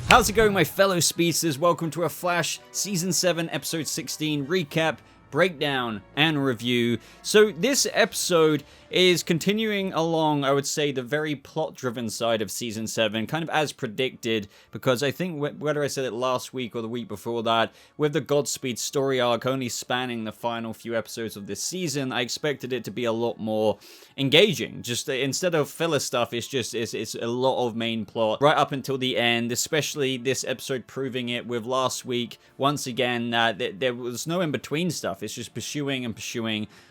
How's it going, my fellow speedsters? Welcome to a Flash Season 7 Episode 16 recap, breakdown, and review. So this episode is continuing along, I would say, the very plot-driven side of Season 7, kind of as predicted, because I think, whether I said it last week or the week before that, with the Godspeed story arc only spanning the final few episodes of this season, I expected it to be a lot more engaging. Just instead of filler stuff, it's a lot of main plot right up until the end, especially this episode proving it with last week, once again, that there was no in-between stuff. It's just pursuing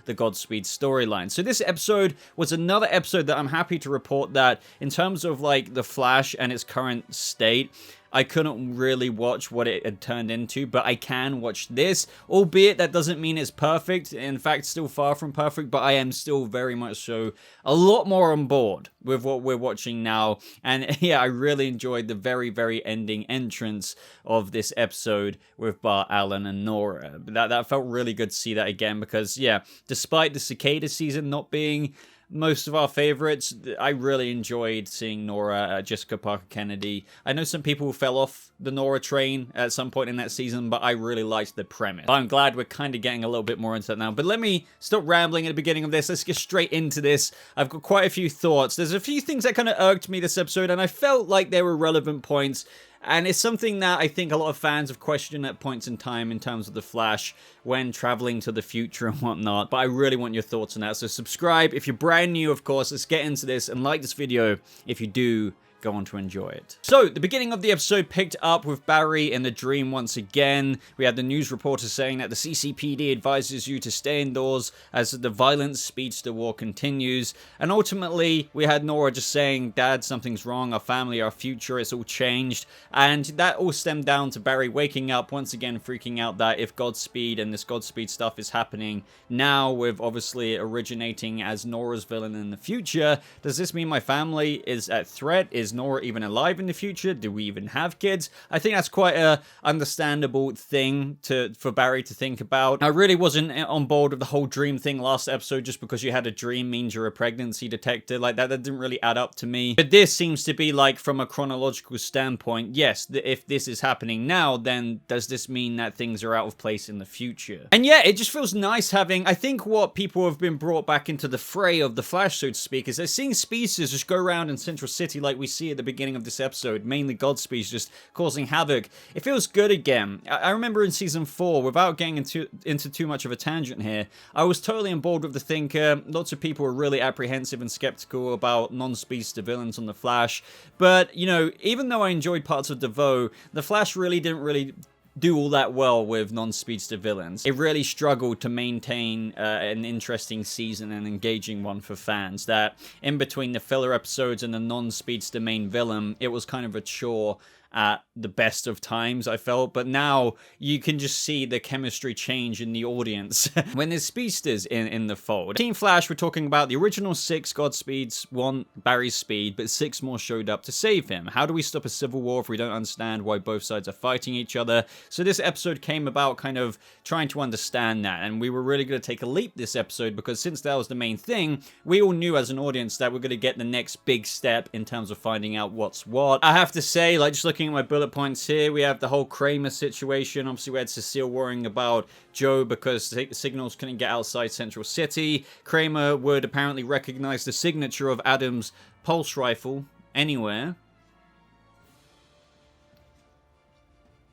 the Godspeed storyline. So this episode was another episode that I'm happy to report that in terms of like the Flash and its current state, I couldn't really watch what it had turned into, but I can watch this, albeit that doesn't mean it's perfect. In fact, still far from perfect, but I am still very much so a lot more on board with what we're watching now. And yeah, I really enjoyed the very, very ending entrance of this episode with Bart, Alan, and Nora. That felt really good to see that again, because yeah, despite the Cicada season not being most of our favorites, I really enjoyed seeing Nora, Jessica Parker Kennedy. I know some people fell off the Nora train at some point in that season, but I really liked the premise. I'm glad we're kind of getting a little bit more into that now. But let me stop rambling at the beginning of this. Let's get straight into this. I've got quite a few thoughts. There's a few things that kind of irked me this episode, and I felt like they were relevant points. And it's something that I think a lot of fans have questioned at points in time in terms of the Flash when traveling to the future and whatnot. But I really want your thoughts on that. So subscribe if you're brand new, of course. Let's get into this, and like this video if you do go on to enjoy it. So, the beginning of the episode picked up with Barry in the dream once again. We had the news reporter saying that the CCPD advises you to stay indoors as the violent speedster war continues. And ultimately, we had Nora just saying, "Dad, something's wrong. Our family, our future, it's all changed." And that all stemmed down to Barry waking up once again, freaking out that if Godspeed and this Godspeed stuff is happening now, with obviously originating as Nora's villain in the future, does this mean my family is at threat? Is Nora even alive in the future? Do we even have kids? I think that's quite a understandable thing for Barry to think about. I really wasn't on board with the whole dream thing last episode. Just because you had a dream means you're a pregnancy detector. Like that didn't really add up to me. But this seems to be like, from a chronological standpoint, yes, if this is happening now, then does this mean that things are out of place in the future? And yeah, it just feels nice having, I think what people have been brought back into the fray of the Flash, so to speak, is they're seeing speedsters just go around in Central City like we see at the beginning of this episode, mainly Godspeed just causing havoc. It feels good again. I remember in Season 4, without getting into too much of a tangent here, I was totally on board with the thinker. Lots of people were really apprehensive and skeptical about non-speedster villains on The Flash. But, you know, even though I enjoyed parts of DeVoe, The Flash didn't do all that well with non-speedster villains. It really struggled to maintain an interesting season and engaging one for fans. That in between the filler episodes and the non-speedster main villain, it was kind of a chore at the best of times, I felt. But now you can just see the chemistry change in the audience when there's speedsters in the fold. Team Flash, we're talking about the original 6 Godspeeds want Barry's speed, but 6 more showed up to save him. How do we stop a civil war if we don't understand why both sides are fighting each other? So this episode came about kind of trying to understand that, and we were really going to take a leap this episode, because since that was the main thing, we all knew as an audience that we're going to get the next big step in terms of finding out what's what. I have to say, like, just looking at my bullet points here, we have the whole Kramer situation. Obviously, we had Cecile worrying about Joe because signals couldn't get outside Central City. Kramer would apparently recognize the signature of Adam's pulse rifle anywhere.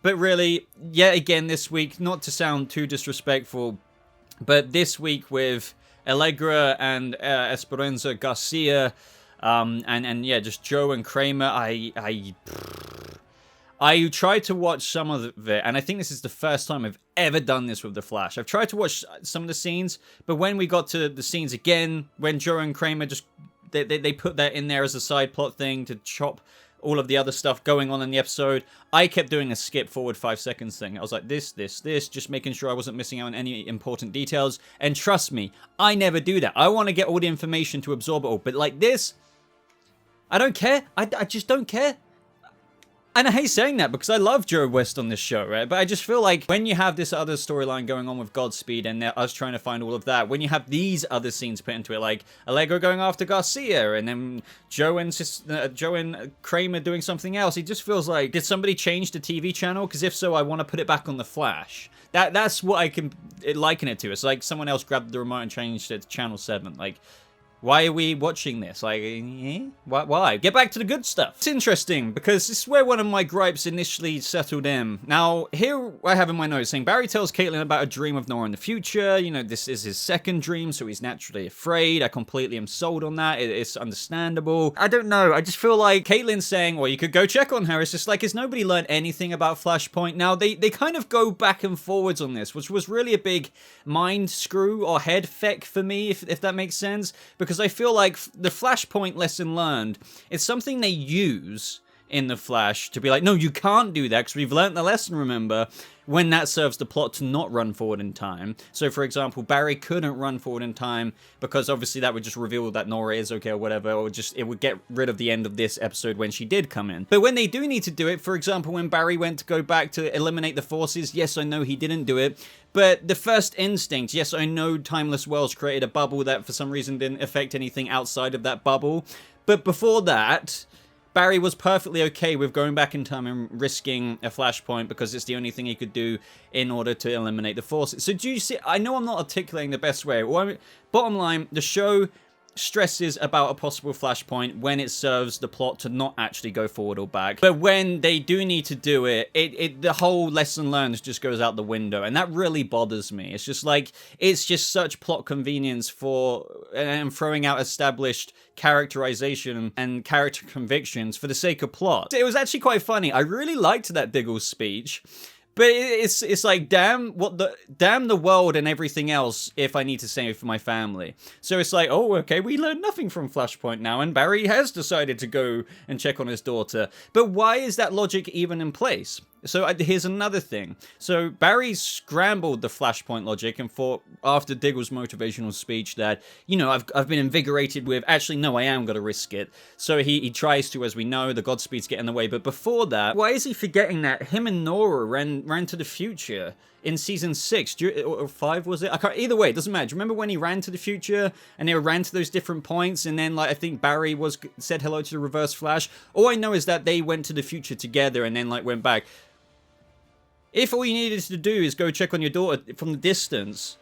But really, yet again this week, not to sound too disrespectful, but this week with Allegra and Esperanza Garcia, and yeah, just Joe and Kramer, I tried to watch some of it, and I think this is the first time I've ever done this with The Flash. I've tried to watch some of the scenes, but when we got to the scenes again, when Joe and Kramer just, they put that in there as a side plot thing to chop all of the other stuff going on in the episode, I kept doing a skip forward 5 seconds thing. I was like, this, just making sure I wasn't missing out on any important details. And trust me, I never do that. I want to get all the information to absorb it all. But like this, I don't care. I just don't care. And I hate saying that because I love Joe West on this show, right? But I just feel like when you have this other storyline going on with Godspeed and us trying to find all of that, when you have these other scenes put into it, like Allegro going after Garcia and then Joe and Kramer doing something else, it just feels like, did somebody change the TV channel? Because if so, I want to put it back on the Flash. That's what I can liken it to. It's like someone else grabbed the remote and changed it to Channel 7. Like, why are we watching this? Like, why? Get back to the good stuff. It's interesting because this is where one of my gripes initially settled in. Now, here I have in my notes saying, Barry tells Caitlin about a dream of Nora in the future. You know, this is his second dream, so he's naturally afraid. I completely am sold on that. It's understandable. I don't know. I just feel like Caitlin's saying, well, you could go check on her. It's just like, has nobody learned anything about Flashpoint? Now, they kind of go back and forwards on this, which was really a big mind screw or head feck for me, if that makes sense. Because I feel like the Flashpoint lesson learned, it's something they use in the Flash to be like, no, you can't do that because we've learned the lesson, remember, when that serves the plot to not run forward in time. So, for example, Barry couldn't run forward in time because obviously that would just reveal that Nora is okay or whatever, or just it would get rid of the end of this episode when she did come in. But when they do need to do it, for example, when Barry went to go back to eliminate the forces, yes, I know he didn't do it, but the first instinct, yes, I know Timeless Worlds created a bubble that for some reason didn't affect anything outside of that bubble, but before that, Barry was perfectly okay with going back in time and risking a Flashpoint because it's the only thing he could do in order to eliminate the forces. So do you see, I know I'm not articulating the best way. Bottom line, the show stresses about a possible Flashpoint when it serves the plot to not actually go forward or back. But when they do need to do it, the whole lesson learned just goes out the window. And that really bothers me. It's just like, it's just such plot convenience and throwing out established characterization and character convictions for the sake of plot. It was actually quite funny. I really liked that Diggle speech. But it's like, damn the world and everything else if I need to save for my family. So it's like, oh, okay, we learned nothing from Flashpoint now, and Barry has decided to go and check on his daughter. But why is that logic even in place? So here's another thing. So Barry scrambled the Flashpoint logic and thought after Diggle's motivational speech that, you know, I've been invigorated with, actually, no, I am going to risk it. So he tries to, as we know, the Godspeeds get in the way. But before that, why is he forgetting that him and Nora ran to the future in season 6 or 5, was it? I can't, either way, it doesn't matter. Do you remember when he ran to the future and they ran to those different points and then, like, I think Barry said hello to the Reverse Flash? All I know is that they went to the future together and then, like, went back. If all you needed to do is go check on your daughter from the distance,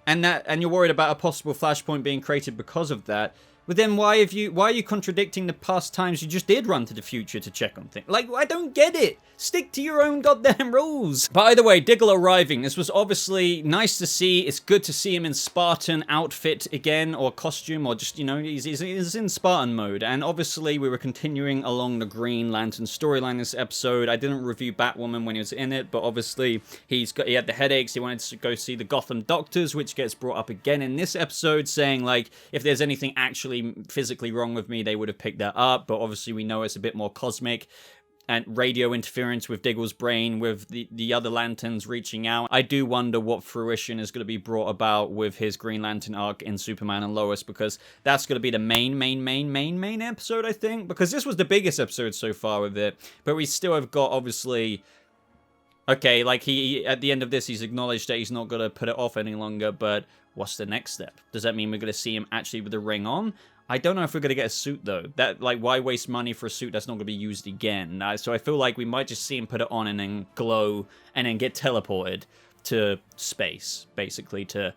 and you're worried about a possible Flashpoint being created because of that, but then why are you contradicting the past times you just did run to the future to check on things? Like, I don't get it. Stick to your own goddamn rules. By the way, Diggle arriving. This was obviously nice to see. It's good to see him in Spartan outfit again, or costume, or just, you know, he's in Spartan mode. And obviously, we were continuing along the Green Lantern storyline this episode. I didn't review Batwoman when he was in it, but obviously, he had the headaches. He wanted to go see the Gotham doctors, which gets brought up again in this episode, saying, like, if there's anything actually physically wrong with me, they would have picked that up. But obviously, we know it's a bit more cosmic. And radio interference with Diggle's brain, with the other lanterns reaching out. I do wonder what fruition is going to be brought about with his Green Lantern arc in Superman and Lois, because that's going to be the main episode, I think. Because this was the biggest episode so far with it. But we still have got, obviously... Okay, like, he at the end of this, he's acknowledged that he's not going to put it off any longer, but what's the next step? Does that mean we're going to see him actually with the ring on? I don't know if we're going to get a suit, though. That, like, why waste money for a suit that's not going to be used again? So I feel like we might just see him put it on and then glow and then get teleported to space, basically, to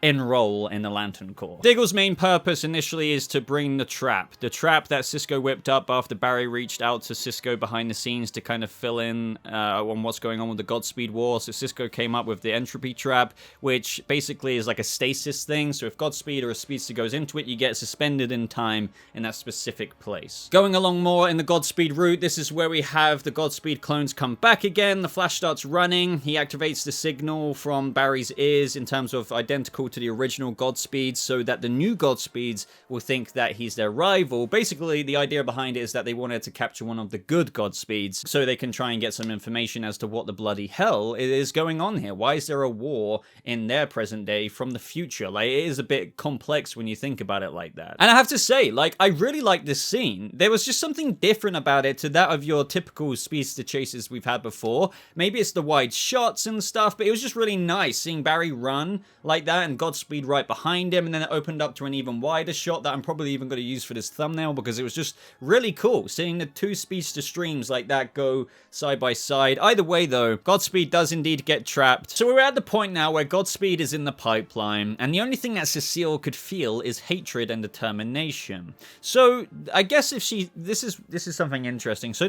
enroll in the Lantern Corps. Diggle's main purpose initially is to bring the trap that Cisco whipped up after Barry reached out to Cisco behind the scenes to kind of fill in on what's going on with the Godspeed War. So Cisco came up with the entropy trap, which basically is like a stasis thing. So if Godspeed or a speedster goes into it, you get suspended in time in that specific place. Going along more in the Godspeed route, this is where we have the Godspeed clones come back again. The Flash starts running. He activates the signal from Barry's ears in terms of identical to the original Godspeed so that the new Godspeeds will think that he's their rival. Basically, the idea behind it is that they wanted to capture one of the good Godspeeds so they can try and get some information as to what the bloody hell is going on here. Why is there a war in their present day from the future? Like, it is a bit complex when you think about it like that. And I have to say, like, I really like this scene. There was just something different about it to that of your typical speedster chases we've had before. Maybe it's the wide shots and stuff, but it was just really nice seeing Barry run like that and Godspeed right behind him, and then it opened up to an even wider shot that I'm probably even going to use for this thumbnail because it was just really cool seeing the two speedster streams like that go side by side. Either way though, Godspeed does indeed get trapped. So we're at the point now where Godspeed is in the pipeline, and the only thing that Cecile could feel is hatred and determination. So I guess if this is something interesting. So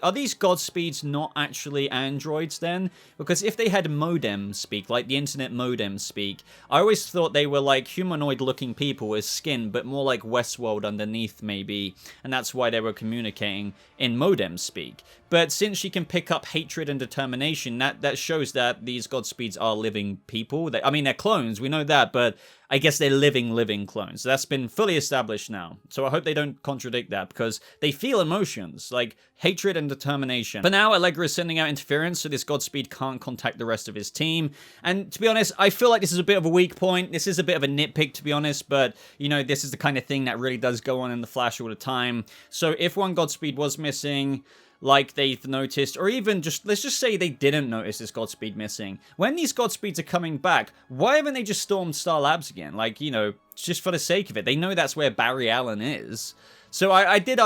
are these Godspeeds not actually androids then? Because if they had modem speak, like the internet modem speak, I always thought they were like humanoid looking people with skin, but more like Westworld underneath maybe, and that's why they were communicating in modem speak. But since she can pick up hatred and determination, that shows that these Godspeeds are living people. I mean, they're clones, we know that, but I guess they're living clones. That's been fully established now. So I hope they don't contradict that, because they feel emotions, like hatred and determination. For now, Allegra is sending out interference, so this Godspeed can't contact the rest of his team. And to be honest, I feel like this is a bit of a weak point. This is a bit of a nitpick, to be honest, but, you know, this is the kind of thing that really does go on in The Flash all the time. So if one Godspeed was missing, like they've noticed, or even just, let's just say they didn't notice this Godspeed missing. When these Godspeeds are coming back, why haven't they just stormed Star Labs again? Like, you know, just for the sake of it. They know that's where Barry Allen is. So I did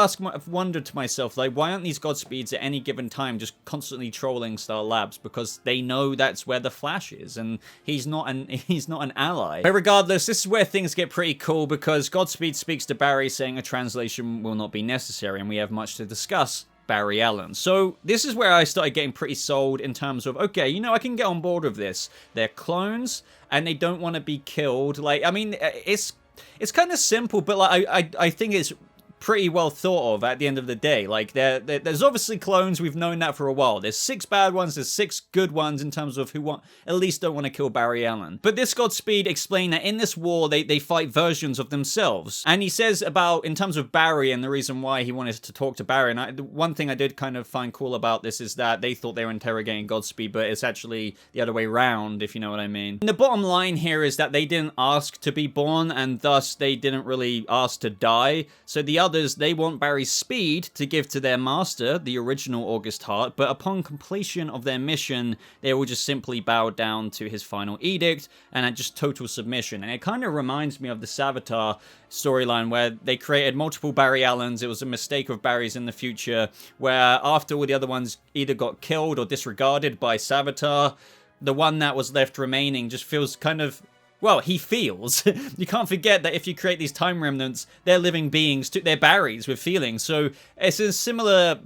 wonder to myself, like, why aren't these Godspeeds at any given time just constantly trolling Star Labs? Because they know that's where the Flash is, and he's not an ally. But regardless, this is where things get pretty cool, because Godspeed speaks to Barry saying a translation will not be necessary, and we have much to discuss. Barry Allen. So this is where I started getting pretty sold in terms of, okay, you know, I can get on board with this. They're clones and they don't want to be killed. Like, I mean, it's kind of simple, but like I think it's pretty well thought of at the end of the day. Like, there's obviously clones. We've known that for a while. There's 6 bad ones. There's 6 good ones in terms of who at least don't want to kill Barry Allen. But this Godspeed explained that in this war, they fight versions of themselves. And he says about, in terms of Barry and the reason why he wanted to talk to Barry, and one thing I did kind of find cool about this is that they thought they were interrogating Godspeed, but it's actually the other way around, if you know what I mean. And the bottom line here is that they didn't ask to be born, and thus they didn't really ask to die. So the others, they want Barry's speed to give to their master, the original August Heart, but upon completion of their mission, they will just simply bow down to his final edict and at just total submission. And it kind of reminds me of the Savitar storyline where they created multiple Barry Allens. It was a mistake of Barry's in the future, where after all the other ones either got killed or disregarded by Savitar, the one that was left remaining just feels kind of, well, he feels. You can't forget that if you create these time remnants, they're living beings, they're Barrys with feelings. So it's a similar,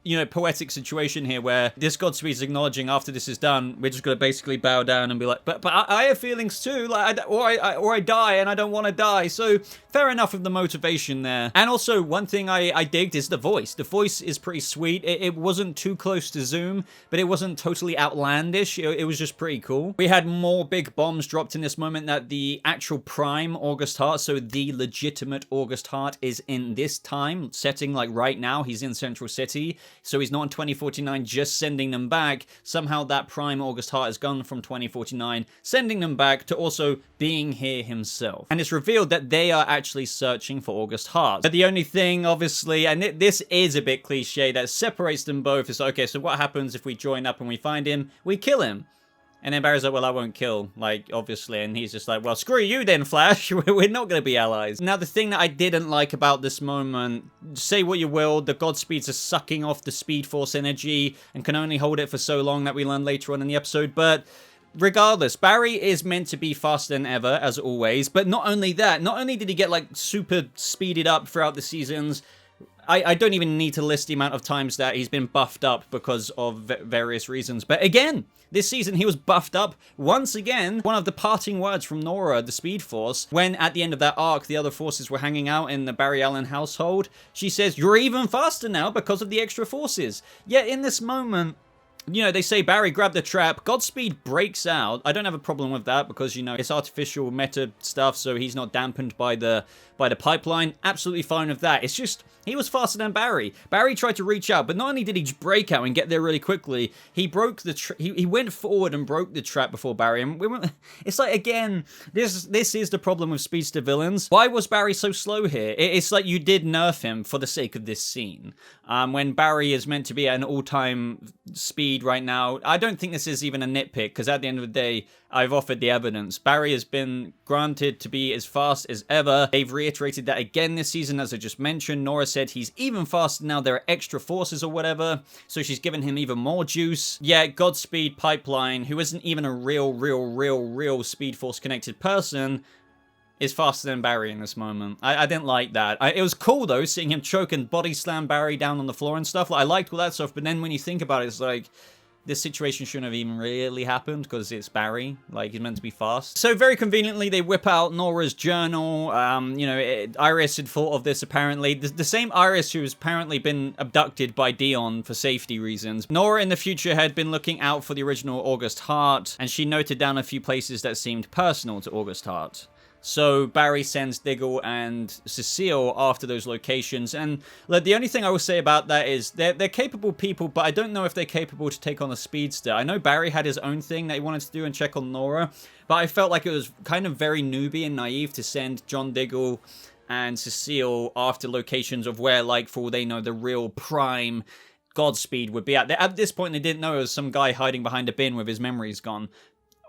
you know, poetic situation here where this Godspeed is acknowledging after this is done, we're just going to basically bow down and be like, but I have feelings too, like, or I die and I don't want to die. So fair enough of the motivation there. And also, one thing I digged is the voice. The voice is pretty sweet. It wasn't too close to Zoom, but it wasn't totally outlandish. It was just pretty cool. We had more big bombs dropped in this moment that the actual prime August Heart, so the legitimate August Heart, is in this time setting, like right now. He's in Central City, so he's not in 2049 just sending them back. Somehow that prime August Heart has gone from 2049, sending them back, to also being here himself. And it's revealed that they are actually searching for August Heart. But the only thing, obviously, and this is a bit cliche, that separates them both is, okay, so what happens if we join up and we find him? We kill him. And then Barry's like, well, I won't kill, like, obviously. And he's just like, well, screw you then, Flash. We're not going to be allies. Now, the thing that I didn't like about this moment, say what you will, the Godspeeds are sucking off the Speed Force energy and can only hold it for so long, that we learn later on in the episode. But regardless, Barry is meant to be faster than ever, as always. But not only that, not only did he get, like, super speeded up throughout the seasons, I don't even need to list the amount of times that he's been buffed up because of various reasons. But again, this season he was buffed up once again. One of the parting words from Nora, the Speed Force, when at the end of that arc the other forces were hanging out in the Barry Allen household, she says, "You're even faster now because of the extra forces." Yet in this moment, you know, they say Barry grabbed the trap. Godspeed breaks out. I don't have a problem with that because, you know, it's artificial meta stuff, so he's not dampened by the pipeline. Absolutely fine with that. It's just, he was faster than Barry. Barry tried to reach out, but not only did he break out and get there really quickly, he broke the he went forward and broke the trap before Barry. And it's like, again, this is the problem with speedster villains. Why was Barry so slow here? It's like you did nerf him for the sake of this scene. When Barry is meant to be at an all-time speed right now, I don't think this is even a nitpick, because at the end of the day, I've offered the evidence. Barry has been granted to be as fast as ever. They've reiterated that again this season, as I just mentioned. Nora said he's even faster now. There are extra forces or whatever, so she's given him even more juice. Yeah, Godspeed Pipeline, who isn't even a real Speed Force connected person, is faster than Barry in this moment. I didn't like that. It was cool, though, seeing him choke and body slam Barry down on the floor and stuff. Like, I liked all that stuff, but then when you think about it, it's like, this situation shouldn't have even really happened because it's Barry. Like, he's meant to be fast. So very conveniently, they whip out Nora's journal. You know, Iris had thought of this, apparently. The same Iris who's apparently been abducted by Dion for safety reasons. Nora in the future had been looking out for the original August Heart, and she noted down a few places that seemed personal to August Heart. So Barry sends Diggle and Cecile after those locations. And look, the only thing I will say about that is they're capable people, but I don't know if they're capable to take on a speedster. I know Barry had his own thing that he wanted to do and check on Nora, but I felt like it was kind of very newbie and naive to send John Diggle and Cecile after locations of where, like, for all they know, the real prime Godspeed would be at. At this point, they didn't know it was some guy hiding behind a bin with his memories gone.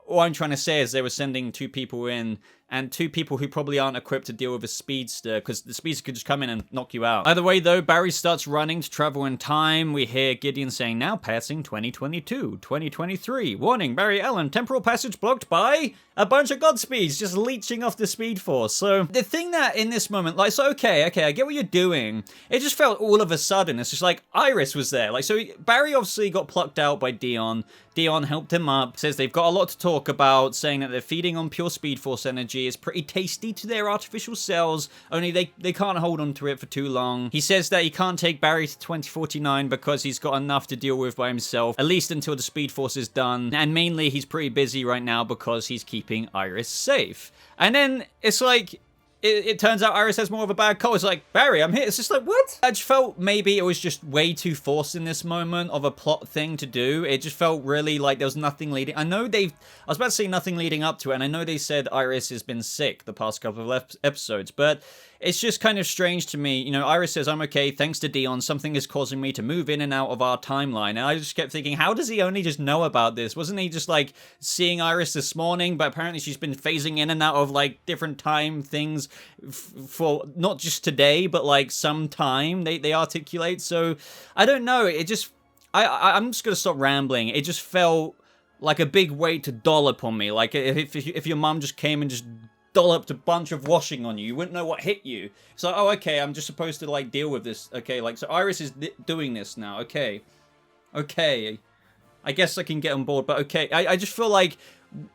All I'm trying to say is they were sending two people in, and two people who probably aren't equipped to deal with a speedster, because the speedster could just come in and knock you out. Either way, though, Barry starts running to travel in time. We hear Gideon saying, now passing 2022, 2023. Warning, Barry Allen, temporal passage blocked by a bunch of Godspeeds just leeching off the Speed Force. So the thing that in this moment, like, so okay, I get what you're doing. It just felt all of a sudden, it's just like Iris was there. Like, so Barry obviously got plucked out by Dion. Dion helped him up, says they've got a lot to talk about, saying that they're feeding on pure Speed Force energy. Is pretty tasty to their artificial cells, only they can't hold on to it for too long. He says that he can't take Barry to 2049 because he's got enough to deal with by himself, at least until the Speed Force is done, and mainly he's pretty busy right now because he's keeping Iris safe. And then it's like, it turns out Iris has more of a bad cold. It's like, Barry, I'm here. It's just like, what? I just felt maybe it was just way too forced in this moment of a plot thing to do. It just felt really like there was nothing leading. I was about to say nothing leading up to it, and I know they said Iris has been sick the past couple of episodes, but it's just kind of strange to me. You know, Iris says, I'm okay, thanks to Dion, something is causing me to move in and out of our timeline. And I just kept thinking, how does he only just know about this? Wasn't he just, like, seeing Iris this morning? But apparently she's been phasing in and out of, like, different time things for not just today, but, like, some time they articulate. So, I don't know. It just, I'm just gonna stop rambling. It just felt like a big weight to dollop on me. Like, if your mum just came and just dolloped a bunch of washing on you, you wouldn't know what hit you. So, oh, okay, I'm just supposed to, like, deal with this. Okay, like, so Iris is doing this now. Okay. I guess I can get on board, but okay. I just feel like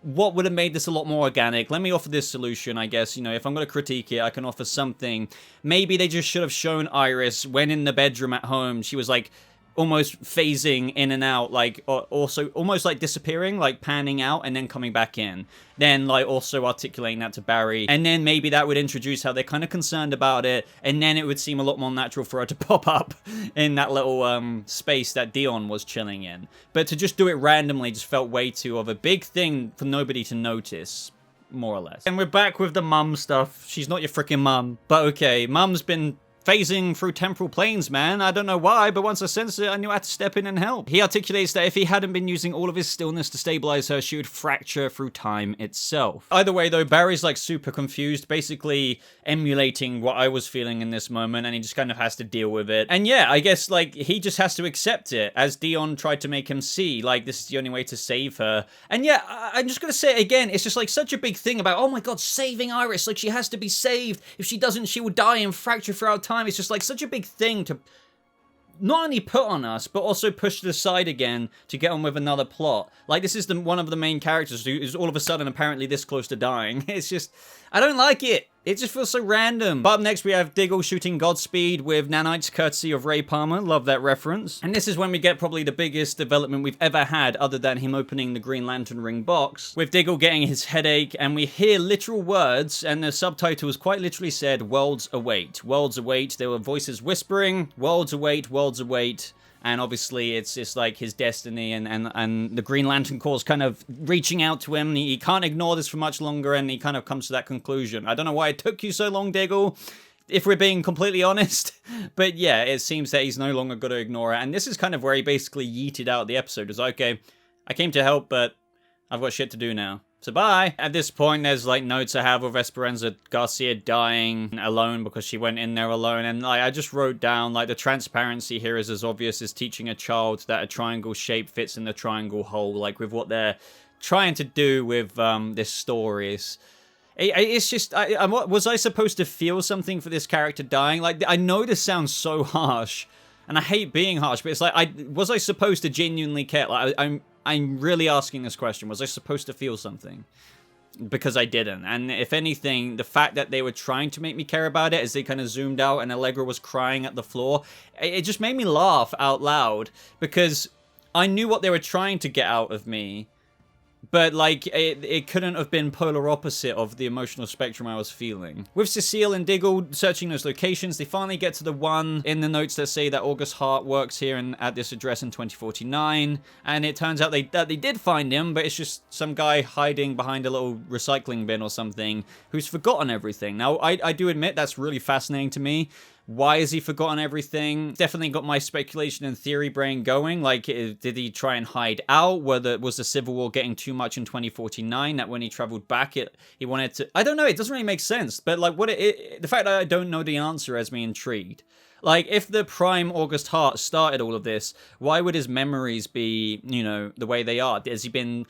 what would have made this a lot more organic? Let me offer this solution, I guess. You know, if I'm going to critique it, I can offer something. Maybe they just should have shown Iris when in the bedroom at home, she was, like, almost phasing in and out, like, also almost like disappearing, like panning out and then coming back in. Then, like, also articulating that to Barry. And then maybe that would introduce how they're kind of concerned about it. And then it would seem a lot more natural for her to pop up in that little space that Dion was chilling in. But to just do it randomly just felt way too of a big thing for nobody to notice, more or less. And we're back with the mum stuff. She's not your freaking mum. But okay, mum's been phasing through temporal planes, man. I don't know why, but once I sensed it, I knew I had to step in and help. He articulates that if he hadn't been using all of his stillness to stabilize her, she would fracture through time itself. Either way, though, Barry's, like, super confused, basically emulating what I was feeling in this moment, and he just kind of has to deal with it. And yeah, I guess, like, he just has to accept it, as Dion tried to make him see, like, this is the only way to save her. And yeah, I'm just gonna say it again, it's just, like, such a big thing about, oh my god, saving Iris, like, she has to be saved. If she doesn't, she will die and fracture throughout time. It's just, like, such a big thing to not only put on us, but also push to the side again to get on with another plot. Like, this is one of the main characters who is all of a sudden apparently this close to dying. It's just, I don't like it. It just feels so random. But up next, we have Diggle shooting Godspeed with nanites courtesy of Ray Palmer. Love that reference. And this is when we get probably the biggest development we've ever had other than him opening the Green Lantern ring box, with Diggle getting his headache, and we hear literal words, and the subtitles quite literally said, "Worlds await. Worlds await." There were voices whispering, "Worlds await, worlds await." And obviously, it's just like his destiny, and the Green Lantern Corps kind of reaching out to him. He can't ignore this for much longer, and he kind of comes to that conclusion. I don't know why it took you so long, Diggle, if we're being completely honest. But yeah, it seems that he's no longer going to ignore it. And this is kind of where he basically yeeted out the episode. It's like, okay, I came to help, but I've got shit to do now. So bye. At this point, there's like notes I have of Esperanza Garcia dying alone because she went in there alone. And like, I just wrote down like the transparency here is as obvious as teaching a child that a triangle shape fits in the triangle hole. Like with what they're trying to do with this story. It's just, was I supposed to feel something for this character dying? Like, I know this sounds so harsh, and I hate being harsh, but it's like, was I supposed to genuinely care? Like, I'm really asking this question. Was I supposed to feel something? Because I didn't. And if anything, the fact that they were trying to make me care about it as they kind of zoomed out and Allegra was crying at the floor, it just made me laugh out loud because I knew what they were trying to get out of me. But, like, it couldn't have been polar opposite of the emotional spectrum I was feeling. With Cecile and Diggle searching those locations, they finally get to the one in the notes that say that August Hart works here and at this address in 2049. And it turns out that they did find him, but it's just some guy hiding behind a little recycling bin or something who's forgotten everything. Now, I do admit that's really fascinating to me. Why has he forgotten everything? Definitely got my speculation and theory brain going. Like, did he try and hide out? Was the Civil War getting too much in 2049 that when he traveled back, he wanted to... I don't know. It doesn't really make sense. But, like, the fact that I don't know the answer has me intrigued. Like, if the prime August Hart started all of this, why would his memories be, you know, the way they are? Has he been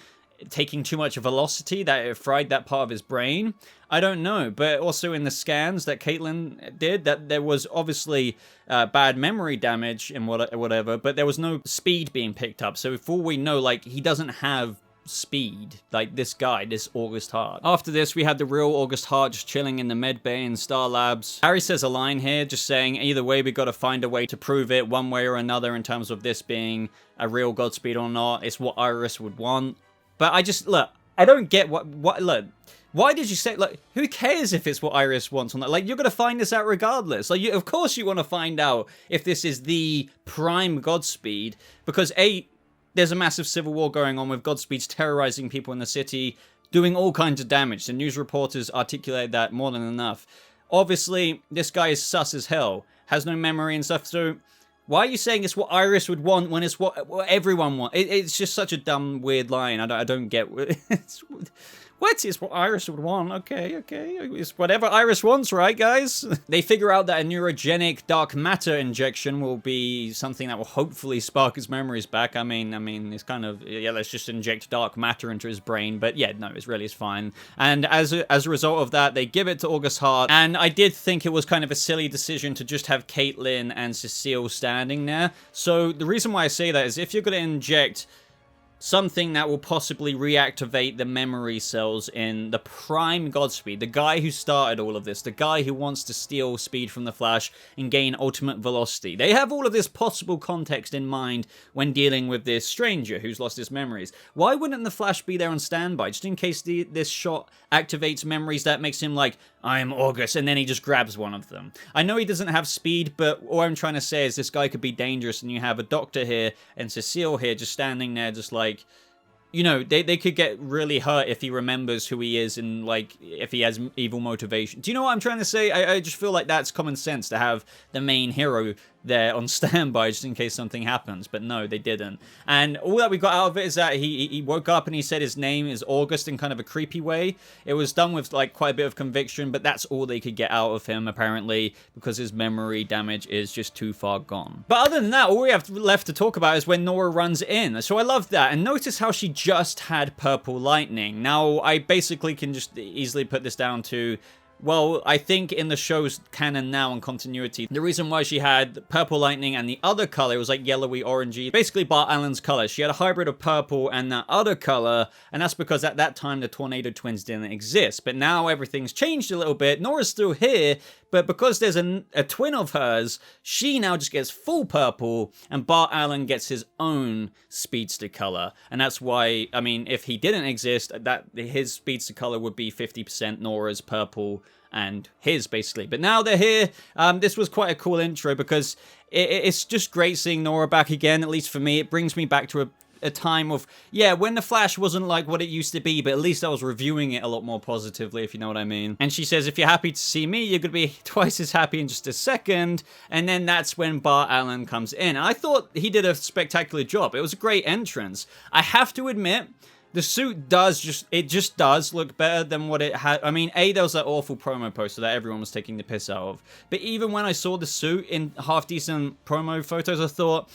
taking too much velocity that it fried that part of his brain? I don't know, but also in the scans that Caitlin did, that there was obviously bad memory damage and whatever, but there was no speed being picked up. So for all we know, like, he doesn't have speed, like this guy, this August Hart. After this, we had the real August Hart just chilling in the med bay in Star Labs. Harry says a line here, just saying, either way, we got to find a way to prove it one way or another in terms of this being a real Godspeed or not. It's what Iris would want. But I just, look, I don't get look, why did you say, like, who cares if it's what Iris wants or not? Like, you're going to find this out regardless. Like, of course you want to find out if this is the prime Godspeed, because A, there's a massive civil war going on with Godspeeds terrorizing people in the city, doing all kinds of damage. The news reporters articulate that more than enough. Obviously, this guy is sus as hell, has no memory and stuff, so... why are you saying it's what Iris would want when it's what everyone wants? It's just such a dumb, weird line. I don't get what? It's what Iris would want. Okay. It's whatever Iris wants, right, guys? They figure out that a neurogenic dark matter injection will be something that will hopefully spark his memories back. I mean, it's kind of, yeah, let's just inject dark matter into his brain. But yeah, no, it's fine. And as a result of that, they give it to August Hart. And I did think it was kind of a silly decision to just have Caitlin and Cecile standing there. So the reason why I say that is if you're going to inject something that will possibly reactivate the memory cells in the prime Godspeed, the guy who started all of this, the guy who wants to steal speed from the Flash and gain ultimate velocity. They have all of this possible context in mind when dealing with this stranger who's lost his memories. Why wouldn't the Flash be there on standby, just in case this shot activates memories that makes him like, I'm August, and then he just grabs one of them? I know he doesn't have speed, but all I'm trying to say is this guy could be dangerous, and you have a doctor here and Cecile here just standing there just like, you know, they could get really hurt if he remembers who he is and, like, if he has evil motivation. Do you know what I'm trying to say? I just feel like that's common sense to have the main hero there on standby just in case something happens. But no, they didn't. And all that we got out of it is that he woke up and he said his name is August in kind of a creepy way. It was done with, like, quite a bit of conviction, but that's all they could get out of him, apparently, because his memory damage is just too far gone. But other than that, all we have left to talk about is when Nora runs in. So I love that. And notice how she just had purple lightning. Now, I basically can just easily put this down to well, I think in the show's canon now and continuity, the reason why she had purple lightning and the other color, it was like yellowy, orangey, basically Bart Allen's color. She had a hybrid of purple and that other color, and that's because at that time the Tornado Twins didn't exist. But now everything's changed a little bit. Nora's still here, but because there's a twin of hers, she now just gets full purple, and Bart Allen gets his own speedster color. And that's why, I mean, if he didn't exist, that his speedster color would be 50% Nora's purple and his, basically. But now they're here. This was quite a cool intro because it's just great seeing Nora back again, at least for me. It brings me back to a time of, yeah, when the Flash wasn't like what it used to be, but at least I was reviewing it a lot more positively, if you know what I mean. And she says, if you're happy to see me, you're gonna be twice as happy in just a second. And then that's when Bart Allen comes in. And I thought he did a spectacular job. It was a great entrance. I have to admit, the suit does does look better than what it had. I mean, there was that awful promo poster that everyone was taking the piss out of. But even when I saw the suit in half-decent promo photos, I thought,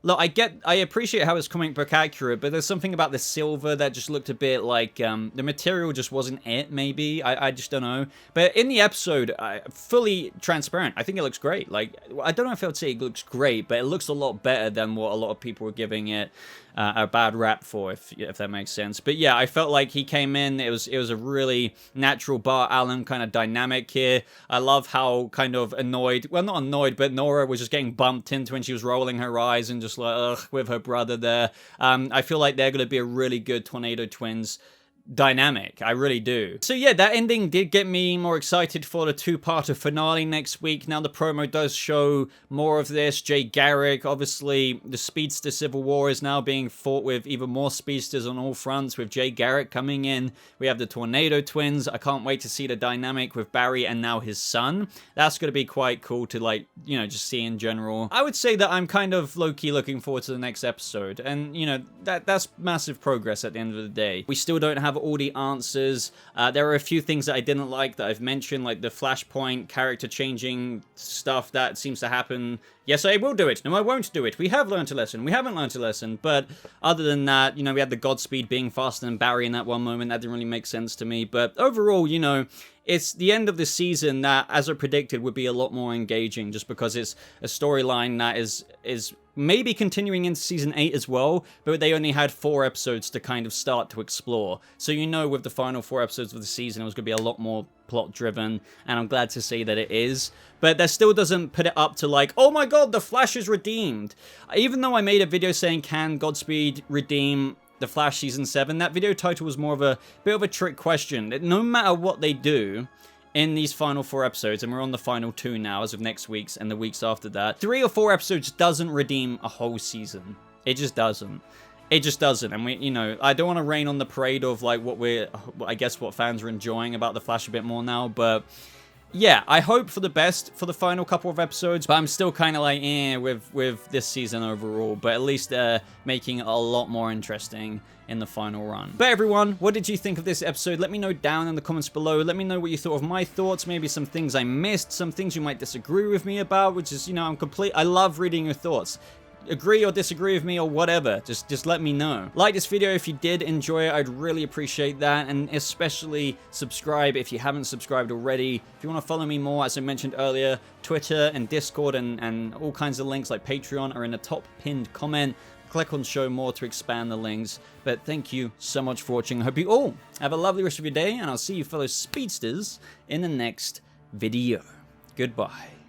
look, I appreciate how it's comic book accurate, but there's something about the silver that just looked a bit like, the material just wasn't it, maybe. I just don't know. But in the episode, fully transparent, I think it looks great. Like, I don't know if I would say it looks great, but it looks a lot better than what a lot of people were giving it a bad rap for, if that makes sense. But yeah, I felt like he came in, it was a really natural Bart Allen kind of dynamic here. I love how kind of annoyed, well, not annoyed, but Nora was just getting bumped into when she was rolling her eyes and just like, ugh, with her brother there. I feel like they're going to be a really good Tornado Twins dynamic. I really do. So yeah, that ending did get me more excited for the two-parter finale next week. Now the promo does show more of this. Jay Garrick, obviously the Speedster Civil War is now being fought with even more speedsters on all fronts, with Jay Garrick coming in. We have the Tornado Twins. I can't wait to see the dynamic with Barry and now his son. That's going to be quite cool to, like, you know, just see in general. I would say that I'm kind of low-key looking forward to the next episode, and you know, that's massive progress at the end of the day. We still don't have all the answers. There are a few things that I didn't like that I've mentioned, like the Flashpoint character changing stuff that seems to happen. Yes, I will do it. No, I won't do it. We have learned a lesson. We haven't learned a lesson. But other than that, you know, we had the Godspeed being faster than Barry in that one moment. That didn't really make sense to me. But overall, you know, it's the end of the season that, as I predicted, would be a lot more engaging, just because it's a storyline that is maybe continuing into season 8 as well, but they only had 4 episodes to kind of start to explore. So you know, with the final 4 episodes of the season, it was going to be a lot more plot driven, and I'm glad to see that it is. But that still doesn't put it up to like, oh my god, the Flash is redeemed. Even though I made a video saying, can Godspeed redeem The Flash Season 7, that video title was more of a bit of a trick question. That no matter what they do in these final 4 episodes, and we're on the final 2 now as of next week's and the weeks after that, 3 or 4 episodes doesn't redeem a whole season. It just doesn't. It just doesn't. And we, you know, I don't want to rain on the parade of like I guess what fans are enjoying about The Flash a bit more now, but yeah, I hope for the best for the final couple of episodes, but I'm still kind of like, with this season overall, but at least they're making it a lot more interesting in the final run. But everyone, what did you think of this episode? Let me know down in the comments below. Let me know what you thought of my thoughts, maybe some things I missed, some things you might disagree with me about, which is, you know, I love reading your thoughts. Agree or disagree with me or whatever, just let me know. Like this video if you did enjoy it, I'd really appreciate that, and especially subscribe if you haven't subscribed already. If you want to follow me more, as I mentioned earlier, Twitter and Discord and all kinds of links like Patreon are in the top pinned comment. Click on show more to expand the links. But thank you so much for watching. I hope you all have a lovely rest of your day, and I'll see you fellow speedsters in the next video. Goodbye.